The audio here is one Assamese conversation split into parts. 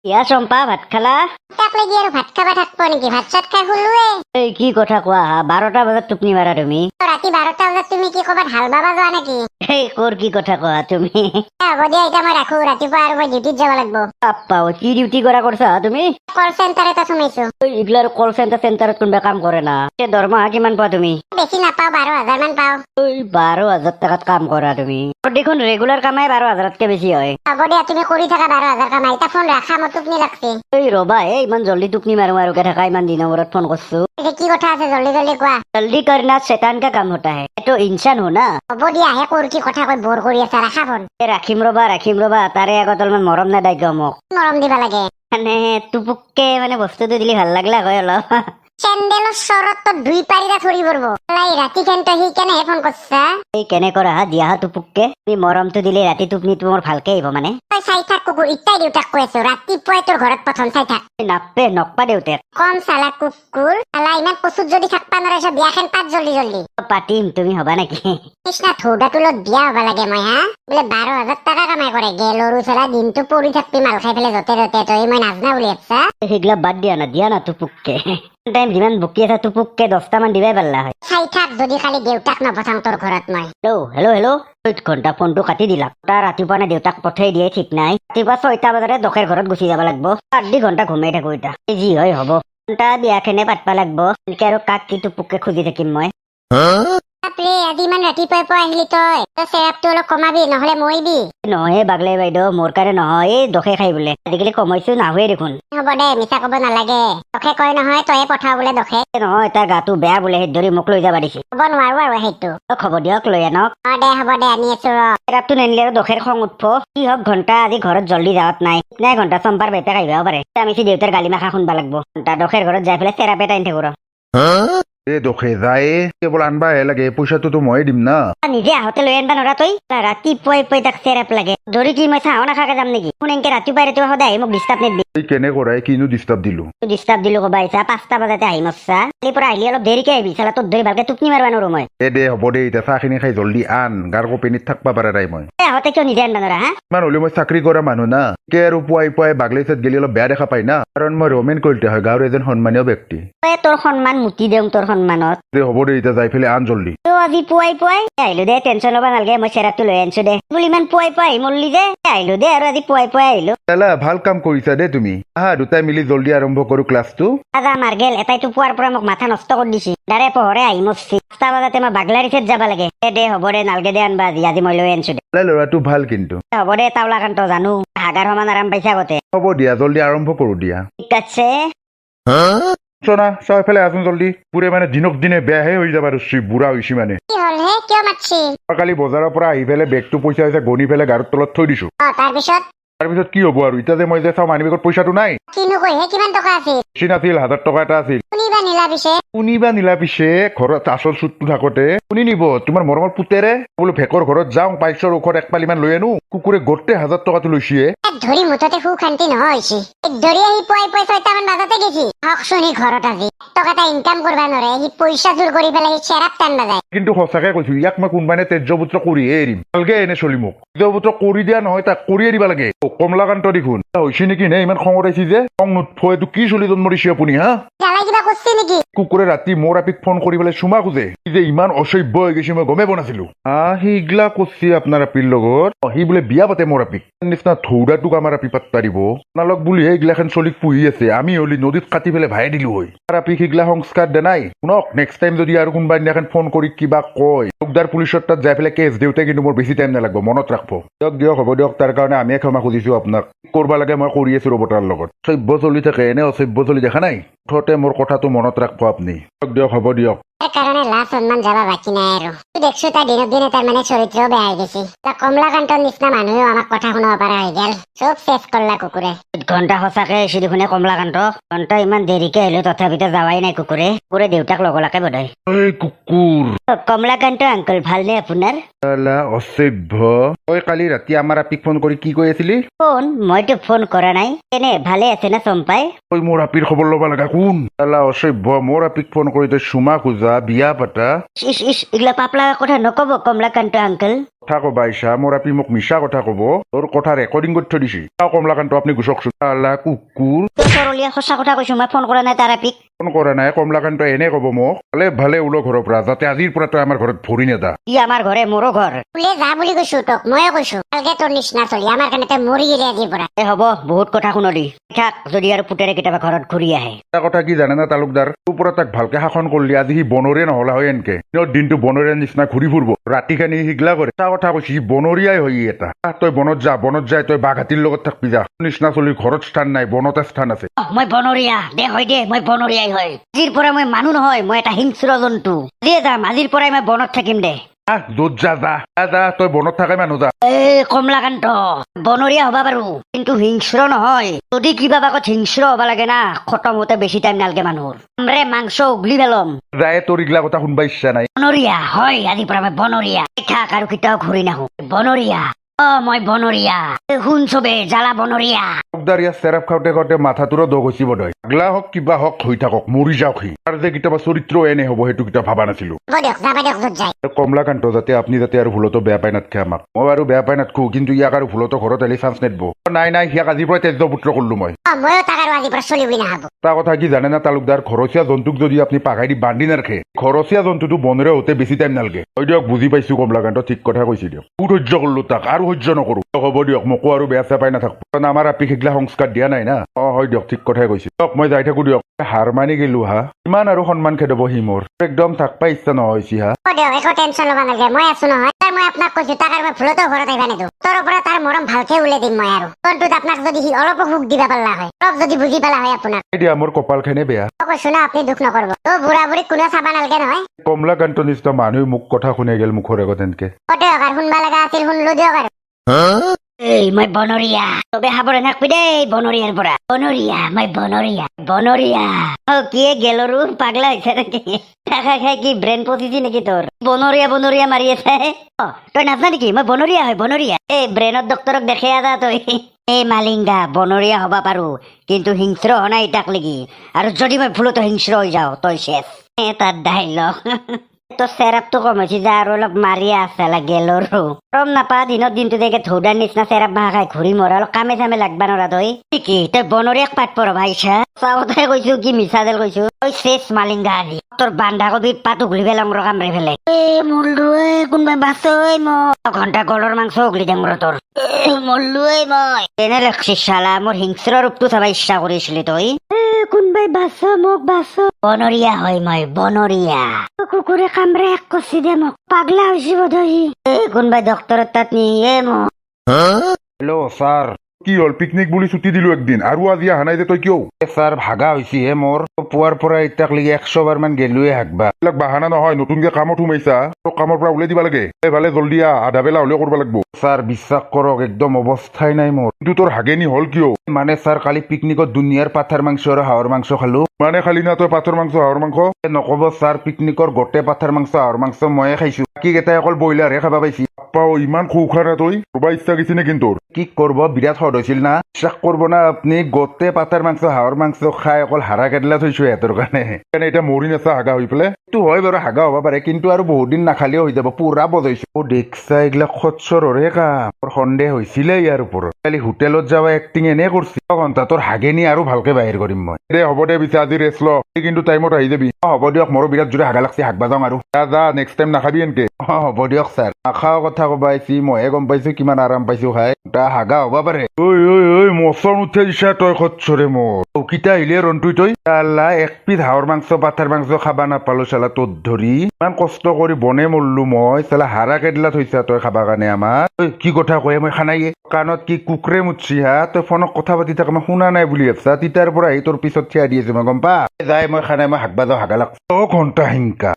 ইয়া চম্পা ভাত খালা? তাক লাগি আৰু ভাত খাবা থাকব নেকি? ভাত চাত খাই শুলোৱে। এই কি কথা কোৱা 12টা বজাত টোপনি মাৰা তুমি? ৰাতি 12টা বজাত তুমি কি ক'বাত হাল বাবা যোৱা নেকি? এই কৰ কি কথা কোৱা তুমি? হ'ব দিয়া, এতিয়া মই ৰাখো। ৰাতিপুৱা আৰু মই ডিউটিত যাব লাগিব। পাও কি ডিউটি কৰা কৰিছা তুমি? কল চেণ্টাৰত সোমাইছো। এইগিলাৰ কল চেণ্টাৰত কোনোবা কাম কৰে না? দৰমহা কিমান পোৱা তুমি? বেছি নাপাওঁ, 12,000 মান পাওঁ। 12,000 টাকাত কাম কৰা তুমি? দেখোন ৰেগুলাৰ কামাই 12,000তকে বেছি হয়। হ'ব দিয়া, তুমি কৰি থাকা 12,000 কামাই। এতিয়া ফোন ৰাখা, মোৰ টোপনি লাগছে। এই ৰবা ইমান জল্দি টোপনি মাৰুকে থাকা, ইমান দিনৰ মূৰত ফোন কৰছো। এতিয়া কি কথা আছে? জল্দি জল্দি কোৱা। जल्दी करना शैतान का काम होता है, ये तो इंसान हो ना। হ'ব দিয়া, হে কৰ কি কথা কৈ বৰ কৰি আছা। ৰাখা ফোন। ৰাখিম ৰবা তাৰে আগত অলপমান মৰম নেদাই মোক। মৰম দিবা লাগে মানে টুপুককে মানে বস্তুটো দিলি ভাল লাগলা হয় অলপ। চেন্দেলৰ চৰত তো 2 পাৰিটা ধৰি পৰব। লাই ৰাতি কেনটো সি কেনেহে ফোন কৰছা? এই কেনে কৰা দিয়া টুপুককে, তুমি মৰমটো দিলে ৰাতি টোপনিটো মোৰ ভালকে আহিব মানে। তই চাই থাক কুকুৰ, ইটাই দেউতাক কৈ আছো। ৰাতিপুৱাই তোৰ ঘৰত প্ৰথম চাই থাক। নাপে নকপা দেউতাক। কম চালা কুকুৰ। চালা ইমান কচুত যদি থাকবা নোৱাৰিছ, বিয়াখন পাত জল্দি জল্দি। পাতিম, তুমি হবা নেকি? কৃষ্ণা থৌদা তোলত বিয়া হবা লাগে মই। হা বোলে 12,000 টাকা কামাই কৰে। গেলৰু চালা দিনটো পৰি থাকবি মাল খাই পেলাই য'তে ত'তে। তই মই নাজনা বুলি ভাবছা? সেইগিলা বাদ দিয়া না টুপুককে। টাইম যিমান বকি আছা টুপুককে 10টা মান দিবাই পাৰলা হয়। চাই থাক যদি খালি দেউতাক নপঠাওঁ তোৰ ঘৰত মই। হেল্ল' 8 ঘণ্টা ফোনটো কাটি দিলা। তাৰ ৰাতিপুৱা নে দেউতাক পঠাই দিয়ে ঠিক নাই। ৰাতিপুৱা 6টা বজাতে দখেৰ ঘৰত গুচি যাব লাগিব। 8 ঘণ্টা ঘুমাই থাকো এতিয়া। যি হয় হ'ব। ঘণ্টা বিয়াখনে পাতবা লাগিব। এনেকে আৰু কাক কি টুপুককে খুজি থাকিম মই? বাপৰে, আজি ইমান ৰাতিপুৱাই পুৱাই আহিলি তই। তই চেৰাপটো অলপ কমাবি, নহলে মৰিবি। নহয় বাগলাই বাইদেউ, মোৰ কাৰণে নহয়, এই দখে খাই বোলে। আজিকালি কমাইছো নাহুৱে দেখোন। হ'ব দে, মিছা কব নালাগে। দখে কয় নহয় তয়ে পঠাও বোলে দখে। নহয়, তাৰ গাটো বেয়া বোলে, সেই ধৰি মোক লৈ যাবা দিছে। হ'ব নোৱাৰো আৰু সেইটো। খবৰ দিয়ক লৈ আনক। হ'ব দে আনি আছো ৰ। চেৰাপটো নানিলে আৰু দখেৰ খং উঠব। কি হওক ঘণ্টা আজি ঘৰত জল্দি যাৱাত নাই। নাই ঘণ্টা চম্পাৰ বেটাক আহিবও পাৰে। আমি দেউতাৰ গালি মাখা শুনবা লাগিব। ঘণ্টা দখেৰ ঘৰত যাই পেলাই চেৰাপে টাইন থাকো ৰ। দখে যায় কেৱল আনবাহে লাগে, পইচাটোতো ময়ে দিম না। নিজে আহোঁতে লৈ আনবা নৰা তই? ৰাতিপুৱাই তাক চেৰাপ লাগে। ধৰি কি মই চাহ নাখাকে যাম নেকি? শুন এনকে ৰাতিপুৱাই সদায় আহি মোক ডিষ্টাৰ্ব নিদিবি। কেনে কৰাই কিনো ডিষ্টাৰ্ব দিলো? ডিষ্টাৰ্ব দিলো কবা আহিছা? 5টা বজাতে আহিম আচ্ছা। কালিৰ পৰা আহিলে অলপ দেৰিকে আহিবি। চালা তোৰ ধৰি ভালকে টোপনি মাৰবা নোৱাৰো মই। দে হ'ব দে, এতিয়া চাহখিনি খাই জল্দি আন। গাৰ কপেনিত থাকবা পাৰা নাই মই। আহোঁতে কিয় নিজে আনবা নৰা? হা ইমান হ'লেও মই চাকৰি কৰা মানুহ না। কে আৰু পুৱাই বাগলাইছত গেলি অলপ বেয়া দেখা পাই না। কাৰণ মই ৰমেন কলিতা হয়, গাঁৱৰ এজন সন্মানীয় ব্যক্তি। তোৰ সন্মান মুতি দেও তোৰ সন্মানত। দে হ'ব দে, এতিয়া যাই পেলাই আন জল্দি। আজি পুৱাই আহিলো দে, টেনচন ল'বা নালাগে। মই চেৰাপটো লৈ আনিছো দে। বোলো ইমান পুৱাই আহি মৰলি যে আহিলো দে, আৰু আজি পুৱাই আহিলো। দাদা ভাল কাম কৰিছা দে তুমি। আহা দুটাই মিলি জল্দি আৰম্ভ কৰো ক্লাছটো। আজা মাৰ গেল এটাইতো পুৱাৰ পৰা মোক মাথা নষ্ট কৰি দিছি। দাৰে পোহৰে আহি মৰছি। 5টা বজাতে মই বাগলাৰিছত যাবা লাগে। দে হ'ব দে, নালগে দে আনবা আজি মই লৈ আনিছো দে। ল'ৰাটো ভাল কিন্তু। হ'ব দে তাওলা কান্ত জানো, হাগাৰ সমান আৰাম পাইছা আগতে। হ'ব দিয়া, জল্দি আৰম্ভ কৰো দিয়া। ঠিক আছে। চনা চাই পেলাই আছোন জল্দি। পুৰে মানে দিনক দিনে বেয়াহে হৈ যাবা ধৰছি, বুঢ়া হৈছি মানে। কি হল হে? কিয় মাতছি? কালি বজাৰৰ পৰা আহি পেলাই বেগটো পইচা হৈছে গণি পেলাই গাড়ীৰ তলত থৈ দিছো। তাৰপিছত কি হ'ব আৰু? এতিয়া যে মই যে চাওঁ মানি বেগত পইচাটো নাই। কিনো কয় হে? কিমান টকা আছিল? চিন আছিল 1000 টকা এটা আছিল। শুনিবা নিলা পিছে ঘৰত আচল চুটটো থাকোতে শুনি নিব তোমাৰ মৰমৰ পুতেৰে। বোলো ভেকৰ ঘৰত যাওঁ, পাইছৰ ঔষধ 1 পালিমান লৈ আনো। কুকুৰে গোটেই 1000 টকাটো লৈছে। ধৰি মুঠতে সুখ শান্তি নহৈছি। ধৰি আহি পুৱাই 6টা মান বাজাতে গেছি। হক শুনি ঘৰত আজি টকা এটা ইনকাম কৰবা নৰে, সি পইচা জোৰ কৰি পেলাই সি চেৰাপ টানবা যায়। কিন্তু সঁচাকে কৈছো, ইয়াক মই কোনবানে তেজ্যপুত্ৰ কৰিহে এৰিম। ভালকে এনে চলি মোক তেজ্যপুত্ৰ কৰি দিয়া নহয়, তাক কৰিয়ে দিবা লাগে। কমলাকান্ত দেখোন হৈছে নেকি নে? ইমান খং উঠাইছি যে। খং নুঠফ, এইটো কি চলি জন্ম দিছে আপুনি? হা কিবা কৰছি নেকি? কুকুৰে ৰাতি মোৰ আপিক ফোন কৰি পেলাই চুমা খোজে। যে ইমান অসভ্য হৈ গৈছে মই গমেই পোৱা নাছিলো। সি ইগলা কৰছি আপোনাৰ আপিৰ লগত। সি বোলে বিয়া পাতে মোৰ আপিক। নিচিনা ধৌৰাটোক আমাৰ আপি পাত্তা দিব নালক বুলিহে এইগিলাখন চলিক পুহি আছে। আমি হলি নদীত কাটি পেলাই ভাই দিলো হয়। তাৰ আপি সিগলা সংস্কাৰ দে নাই। শুনক, নেক্সট টাইম যদি আৰু কোনোবা দিনাখন ফোন কৰি কিবা কয়, চৌকদাৰ পুলিচৰ তাত যাই পেলাই কেছ দেউতাই কিন্তু মোৰ বেছি টাইম নালাগব, মনত ৰাখব। দিয়ক হ'ব দিয়ক, তাৰ কাৰণে আমিয়ে ক্ষমা খুজিছো আপোনাক। কৰবা লাগে মই কৰি আছো ৰ'ব তাৰ লগত। সভ্য চলি থাকে, এনে অসভ্য চলি দেখা নাই। মুঠতে মোৰ কথাটো মনত ৰাখব আপুনি। দিয়ক হ'ব দিয়ক। কাৰণে লাভ সন্মান যাবা বাকী নাই আৰু। দেখছো তাৰ দিনক দিনে তাৰ মানে চৰিত্ৰও বেয়া হৈ গৈছে। কমলাকান্তৰ নিচিনা মানুহেও আমাক কথা শুনাব পৰা হৈ গেল। চব চেছ কৰলা কুকুৰে। ঘণ্টা সঁচাকে আহিছে দেখোন কমলাকান্ত। ঘণ্টা ইমান দেৰিকে আহিলো তথাপিতো যাৱাই নাই কুকুৰে। কুকুৰে দেউতাক লগলাকে বধাই। কুকুৰ কমলাকান্ত আংকল ভালনে আপোনাৰ? অসভ্য। তই কালি ৰাতি আমাৰ আপিক ফোন কৰি কি কৈ আছিলি? ফোন? মইতো ফোন কৰা নাই। এনে ভালে আছে না চম্পাই? তই মোৰ আপিৰ খবৰ ল'বা লগা কোন? অসভ্য, মোৰ আপিক ফোন কৰি তই চুমা খোজা, বিয়া পাতা ইস ইস এগুলা পাপলা কথা নকব কমলাকান্ত আঙ্কেল কথা কবা ইছা মোৰ আপি মোক মিছা কথা কব তোৰ কথা ৰেকৰ্ডিং কৰি থৈ দিছি কমলাকান্ত আপুনি গুচকচোন আলা কুকুৰ সৰলীয়া সঁচা কথা কৈছো মই ফোন কৰা নাই তাৰ আপিক ফোন কৰা নাই কমলাকান্ত এনে কব মোক ভালে ভালে ওলো ঘৰৰ পৰা যাতে আজিৰ পৰা তই আমাৰ ঘৰত ভৰি নেদা ই আমাৰ ঘৰে মোৰো ঘৰ ওলে যা বুলি কৈছো তোক ময়ে কৈছো ভালকে তোৰ নিচিনা চলি আমাৰ কাৰণে তই মৰি গেলি আজিৰ পৰা এ হ'ব বহুত কথা শুনলি থাক যদি আৰু পুতেৰে কেতিয়াবা ঘৰত ঘূৰি আহে এটা কথা কি জানে না তালুকদাৰ তোৰ পৰা তাক ভালকে শাসন কৰিলি আজি সি বনৰীয়া নহলা হয় এনকে দিনটো বনৰীয়া নিচিনা ঘূৰি ফুৰিব ৰাতিখানি সিগলা কৰে এটা কথা কৈছি সি বনৰীয়াই হয় এটা তই বনত যাই তই বাঘ হাতীৰ লগত থাকবি যা নিচিনা চলি ঘৰত স্থান নাই বনতে স্থান আছে মই বনৰীয়া দে হয় দে মই বনৰীয়াই হয় আজিৰ পৰা মই মানুহ নহয় মই এটা হিংস্ৰ জন্তু দিয়ে যাম আজিৰ পৰাই মই বনত থাকিম দে য'ত যা তই বনত থাকাই মানুহ যা কমলাকান্ত বনৰীয়া হবা পাৰো কিন্তু হিংস্ৰ নহয় যদি কিবা বাকত হিংস্ৰ হবা লাগে না খতম হতে বেছি টাইম নালগে মানুহৰ আমৰে মাংস উগলি পেলম যায় তোৰ এইগিলা কথা শুনবা ইচ্ছা নাই বনৰীয়া হয় আজিৰ পৰা মই বনৰীয়া থাক আৰু কেতিয়াও ঘূৰি নাহো বনৰীয়া মই বনৰীয়া শুন চবে জ্বালা বনৰীয়া তালুকদাৰ ইয়াত চেৰাপ খাওঁতে মাথাটোৰো দগ হৈছে বোধহয় আগলা হওক কিবা হওক হৈ থাকক মৰি যাওক সি তাৰ যে কেতিয়াবা চৰিত্ৰ এনে হ'ব সেইটো কেতিয়াও ভাবা নাছিলো হ'ব দিয়ক যাবা দিয়ক য'ত যায় কমলাকান্ত যাতে আপুনি যাতে আৰু ভুলতো বেয়া পাই নাথাকে আমাক মই আৰু বেয়া পাই নাথাকো কিন্তু ইয়াক আৰু ভুলতো ঘৰত এলি চান্স নেদব নাই সিয়াক আজিৰ পৰা তেজ পুত্ৰ কৰিলো মই ময়ো তাক আৰু আজিৰ পৰা চলি বুলি নাহাবো এটা কথা কি জানে না তালুকদাৰ ঘৰচীয়া জন্তুক যদি আপুনি পাঘাই দি বান্ধি নাৰাখে ঘৰচীয়া জন্তুটো বনৰীয়া হওঁতে বেছি টাইম নালাগে হয় দিয়ক বুজি পাইছো কমলাকান্ত ঠিক কথা কৈছে দিয়ক বহুত সহ্য কৰিলো তাক আৰু সহ্য নকৰো হ'ব দিয়ক মোকো আৰু বেয়া চেয়া পাই নাথাকব কাৰণ আমাৰ আপি সেইগিলা সংস্কাৰ দিয়া নাই না হয় দিয়ক ঠিক কথাই কৈছে দিয়ক মই যাই থাকো দিয়ক হাৰ মানি গেলো হা ইমান আৰু সন্মান খেদাব সি মোৰ একদম থাকবা ইচ্ছা নহয় হা হ'ব দিয়ক একো টেনচন ল'ব নালাগে মই আছো নহয় মই আপোনাক কৈছো তাক আৰু মই ভুলতো ঘৰত আহিবা নিদো তোৰ পৰা তাৰ মৰম ভালকে উলাই দিম মই আৰু কোনটোত আপোনাক যদি সি অলপো সুখ দিবা পাৰলা হয় অলপ যদি বুজি পালা হয় আপোনাক দিয়া মোৰ কপালখনে বেয়া কৈছো না আপুনি দুখ নকৰিব বুঢ়া বুঢ়ীক কোনেও চাবা নালাগে নহয় কমলাকান্ত নিচিনা মানুহে মোক কথা শুনাই গেল মুখৰ আগত এনেকে দিয়ক আৰু শুনবা লগা আছিল শুনলো দিয়ক আৰু মই বনৰীয়া চবে সাবধান থাকবি দেই বনৰীয়াৰ পৰা বনৰীয়া মই বনৰীয়া কিয়ে গেলৰো পাগলা হৈছে নেকি খাই কি ব্ৰেইন পচিছি নেকি তোৰ বনৰীয়া মাৰি আছে তই নাজানা নেকি মই বনৰীয়া হয় বনৰীয়া এই ব্ৰেইনৰ ডক্তৰক দেখাই আদা তই এই মালিংগা বনৰীয়া হবা পাৰো কিন্তু হিংস্ৰ হোৱা নাই তাক লাগি আৰু যদি মই ভুলতো হিংস্ৰ হৈ যাওঁ তই শেষ তাত ডাইলগ তোৰ চেৰাপটো কম হৈছে যে আৰু অলপ মাৰিয়া আছে গেলৰো ৰম নাপা দিনটো দেখে ধৌদাৰ নিচিনা চেৰাপ বাহ খাই ঘূৰি মৰা অলপ কামে চামে লাগবা নৰা তই কি তই বনৰীয়াক পাত পৰ ভাইছা চাওঁতে কৈছো কি মিছা দেল কৈছো তই শেষ মালিংগা আজি তোৰ বান্ধাকবিত পাত উঘলি পেলাম ৰ কামৰে ফেলে মল্লু কোনোবাই বাচৈ মই ঘণ্টা গলৰ মাংস উঘলি দিম ৰ তোৰ মল্লু মই এনে লাগছিস শালা মোৰ হিংস্ৰ ৰূপটো চাবা ইচ্ছা কৰিছিলি তই কোনবাই বাচ মোক বাচ বনৰীয়া হয় মই বনৰীয়া কুকুৰে কামৰে এক কচি দে মোক পাগলা হৈছে বোধহয় কোনবাই ডক্তৰৰ তাত নিয়ে মোক হেল্ল' ছাৰ কি হ'ল পিকনিক বুলি ছুটি দিলো একদিন আৰু আজি অহা নাই যে তই কিয় ছাৰ ভাগা হৈছে হে মোৰ পুৱাৰ পৰা এতিয়াক লাগি 100 বাৰ মান গেলোৱে হাগবা এইবিলাক বাহানা নহয় নতুনকে কামত সোমাইছা তোক কামৰ পৰা ওলাই দিব লাগে ভালে জল্দি আধা বেলা হলেও কৰিব লাগিব ছাৰ বিশ্বাস কৰক একদম অৱস্থাই নাই মোৰ কিন্তু তোৰ হাগেনি হ'ল কিয় মানে ছাৰ কালি পিকনিকত দুনিয়াৰ পাঠাৰ মাংস আৰু হাঁহৰ মাংস খালো মানে খালি না তই পাঠৰ মাংস হাঁহৰ মাংস নকব ছাৰ পিকনিকৰ গোটেই পাঠাৰ মাংস হাঁহৰ মাংস ময়ে খাইছো বাকী কেইটাই অকল ব্ৰইলাৰহে খাবা পাইছি ইমান খুখা না তই কৰবা ইচ্ছা গৈছে নে কিন্তু কি কৰব বিৰাট সদ হৈছিল না বিশ্বাস কৰব না আপুনি গোটেই পাঠাৰ মাংস হাঁহৰ মাংস খাই অকল হাৰা কেটলা থৈছো সিহঁতৰ কাৰণে এতিয়া মৰি নাচা হাগা হৈ পেলাই এইটো হয় বাৰু হাগা হ'ব পাৰে কিন্তু আৰু বহুত দিন নাখালেও হৈ যাব পুৰা বজাইছো দেখছা এইগিলাক খচ্চৰৰে কাম মোৰ সন্দেহ হৈছিলে ইয়াৰ ওপৰত কালি হোটেলত যাবা এক্টিং এনে কৰিছি ঘণ্টা তোৰ হাগেনি আৰু ভালকে বাহিৰ কৰিম মই দে হ'ব দে পিছে আজি ৰেষ্ট ল কিন্তু টাইমত আহি যাবি হ'ব দিয়ক মোৰো বিৰাট জোৰে হাগা লাগছি হাগবা যাওঁ আৰু যা নেক্সট টাইম নাখাবি এনকে হ'ব দিয়ক ছাৰ নাখাও কথা কবা আহিছি মইহে গম পাইছো কিমান আৰাম পাইছো খাই হাগা হবা পাৰে ঐ মচন উঠে দিছা তই খচ্চৰে মোৰ কিতা আহিলে ৰন্টুই তই চালা এক পিচ হাঁহৰ মাংস পাঠাৰ মাংস খাবা নাপালো চালা তোৰ ধৰি ইমান কষ্ট কৰি বনে মৰলো মই চালা হাৰা কেটলা থৈছা তই খাবা কাৰণে আমাৰ কি কথা কয় মই খানাইয়ে কাণত কি কুকুৰে মুতছি হা তই ফোনত কথা পাতি থাক মই শুনা নাই বুলি ভাবছা তিতাৰ পৰা আহি তোৰ পিছত থিয়া দি আছে মই গম পা যাই মই খানাই মই হাগবা যাওঁ হাগা লাগছ ঘণ্টা হিংকা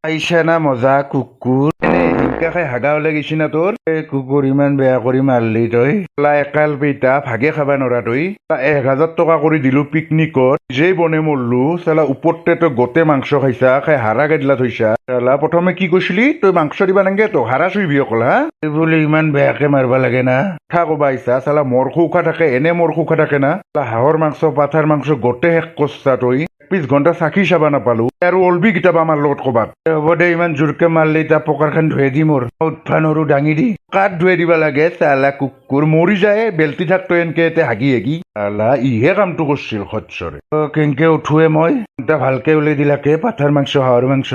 আইছা না মজা কুকুৰ হিংকা খাই হাগা ওলাই গৈছি না তোৰ কুকুৰ ইমান বেয়া কৰি মাৰলি তই একাল পেইটা ভাগে খাবা নৰা তই 1000 টকা কৰি দিলো পিকনিকত যেই বনে মৰলো চালা ওপৰতে তই গোটেই মাংস খাইছা খাই হাৰা গেদলা থৈছা চালা প্ৰথমে কি কৈছিলি তই মাংস দিবা নাগে তো হাৰা চুইবি অকল হা বোলে ইমান বেয়াকে মাৰবা লাগে না কথা কবা আহিছা চালা মৰ খুখা থাকে এনে মৰ খুখা থাকে না হাঁহৰ মাংস পাঠাৰ মাংস গোটেই শেষ কৰছা তই 20 ঘণ্টা চাকি চাবা নাপালো আৰু অলবি কিতাপ আমাৰ লগত কবাত হ'ব দে ইমান জোৰকে মাৰলি তাৰ পকাৰখান ধুৱে দি মোৰ উৎফা নৰু দাঙি দি কাঠ ধুৱে দিবা লাগে চালা কুকুৰ মৰি যায় বেলতি থাকতো এনকে এতে হাগি হাগি চালা ইহে কামটো কৰিছিল সৎসৰে কেনকে উঠোৱে মই এটা ভালকে উলাই দিলাকে পাঠাৰ মাংস হাঁহৰ মাংস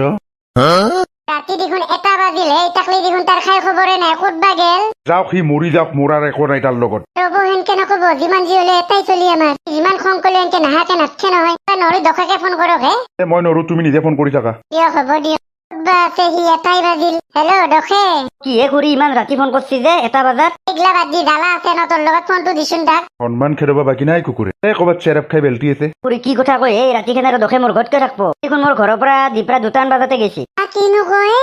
ৰাতি দেখোন 1টা বাজিলে ইটাকলি দেখোন তাৰ খাই খবৰে নাই ক'তবা গেল যাওক সি মৰি যাওক মৰাৰ একো নাই তাৰ লগত ৰ'ব সেনকে নকব যিমান যি হলে এটাই চলি আমাৰ যিমান খং কৰিলে এনকে নাহাকে নাথকে নহয় নহলে দখাকে ফোন কৰক হে মই নৰো তুমি নিজে ফোন কৰি থাকা দিয়ক হ'ব দিয়ক ক'তবা আছে সি 1টাই বাজিল হেল্ল' দখে কিহে কৰি ইমান ৰাতি ফোন কৰিছি যে 1টা বজাত এইগিলা বাদ দি জ্বালা আছে ন তোৰ লগত ফোনটো দিছোন তাক সন্মান খেদাব বাকী নাই কুকুৰে ক'বাত চেৰাপ খাই বেলতি আছে খুৰী কি কথা কয় এই ৰাতিখান আৰু দখে মোৰ ঘৰত কিয় থাকব দেখোন মোৰ ঘৰৰ পৰা দীপৰা 2টামান বজাতে গেছি কিনো কয়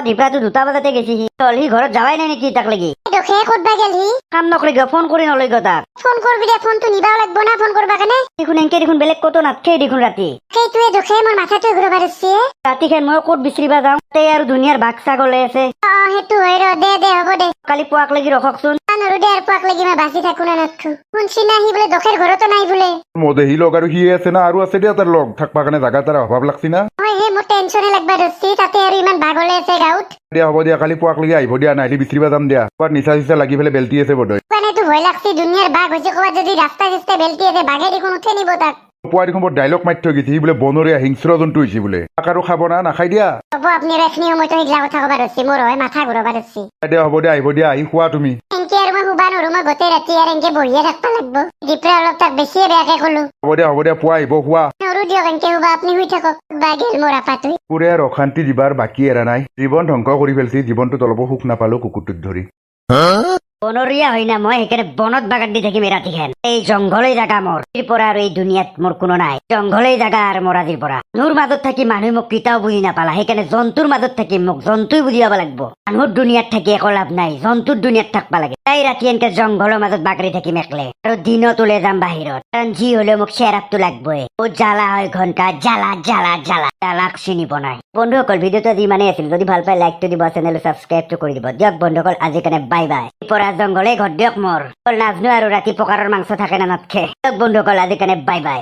দীপৰাটো 2টা বজাতে গেছি সি চল সি ঘৰত যাৱাই নাই নেকি তাক লাগি দখে ক'তবা গেল সি কাম নকৰি গিয় ফোন কৰি নলৈ গিয় তাক ফোন কৰবি দে ফোনটো নিবাও লাগব না ফোন কৰবা কাৰণে দেখোন এনকে দেখোন বেলেগ ক'তো নাথকেই দেখোন ৰাতি সেইটোৱে দখে মোৰ মাথাটো ঘূৰাব ধৰছে ৰাতিখান মই ক'ত বিচাৰিবা যাওঁ তাতে আৰু দুনিয়াৰ বাঘ ছাগলে আছে সেইটো হয় ৰ দে হ'ব দে কালি পুৱাক লাগি ৰখকচোন নৰু দে আৰু পুৱাক লাগি মই বাচি থাকো না নাথকো শুনছি না সি বোলে দখেৰ ঘৰতো নাই বোলে মদেহি লগ আৰু সিয়ে আছে না আৰু আছে দিয়া তাৰ লগ থাকবা কাৰণে জাগা তাৰ অভাৱ লাগছি না হয় হে মোৰ টেনচনে লাগবা ধৰছি তাতে আৰু ইমান ভাগলে আছে গাঁৱত দিয়া হ'ব দিয়া কালি পুৱাক লাগি আহিব দিয়া নাহিলে বিচাৰিবা যাম দিয়া ক'বাত নিচা চিচা লাগি পেলাই বেলতি আছে বোধহয় কাৰণেতো ভয় লাগছি দুনিয়াৰ বাঘ হৈছে ক'বাত যদি ৰাস্তা চিস্তাই বেলতি আছে বাঘে দেখোন উঠে নিব তাক পুৱা দেখোন বৰ ডাইলগ মাৰি থৈ গৈছে সি বোলে বনৰীয়া হিংস্ৰ জন্তু হৈছে বোলে তাক আৰু খাব না নাখাই দিয়া হ'ব আপুনি আৰু এখিনি সময়তো সেইগিলা কথা ক'বা ধৰছি মোৰ হয় মাথা ঘূৰাবা ধৰছি দিয়া হ'ব দিয়া আহিব দিয়া আহি খোৱা তুমি এনকে আৰু মই শুবা নৰো মই গোটেই ৰাতি আৰু এনকে বহিয়ে থাকবা লাগব দীপৰা অলপ তাক বেছিয়ে বেয়াকে ক'লো হ'ব দিয়া পুৱা আহিব খোৱা নৰো দিয়ক এনকে শুবা আপুনি শুই থাকক বা গেল মোৰ আপাটোই কুকুৰে আৰু অশান্তি দিবাৰ বাকী এৰা নাই জীৱন ধ্বংস কৰি পেলছি জীৱনটোত অলপো সুখ নাপালো কুকুৰটোক ধৰি বনৰীয়া হয় না মই সেইকাৰণে বনত বাগান দি থাকিম এই ৰাতিখান এই জংঘলেই জাগা মোৰ আজিৰ পৰা আৰু এই দুনিয়াত মোৰ কোনো নাই জংঘলেই জাগা আৰু মোৰ আজিৰ পৰা মানুহৰ মাজত থাকি মানুহে মোক কেতিয়াও বুজি নাপালা সেইকাৰণে জন্তুৰ মাজত থাকি মোক জন্তুই বুজি পাব লাগিব মানুহৰ দুনিয়াত থাকি একো লাভ নাই জন্তুৰ দুনিয়াত থাকবা লাগে তাই ৰাতি এনেকে জংঘলৰ মাজত বাগৰি থাকিম একলে আৰু দিনত ওলাই যাম বাহিৰত কাৰণ যি হলেও মোক চেৰাপটো লাগবই ও জ্বালা হয় ঘন্টা জ্বালা জ্বালা জ্বালা জ্বালাক চিনিব নাই বন্ধুসকল ভিডিঅ'টো যিমানেই আছিল যদি ভাল পাই লাইকটো দিব চেনেল ছাবস্ক্ৰাইবটো কৰি দিব দিয়ক বন্ধুসকল আজি কাৰণে বাই বাই পৰা জংঘলে ঘৰ দিয়ক মোৰ নাজনো আৰু ৰাতি পকাৰৰ মাংস থাকে না নাথকে বন্ধুসকল আজি কাৰণে বাই বাই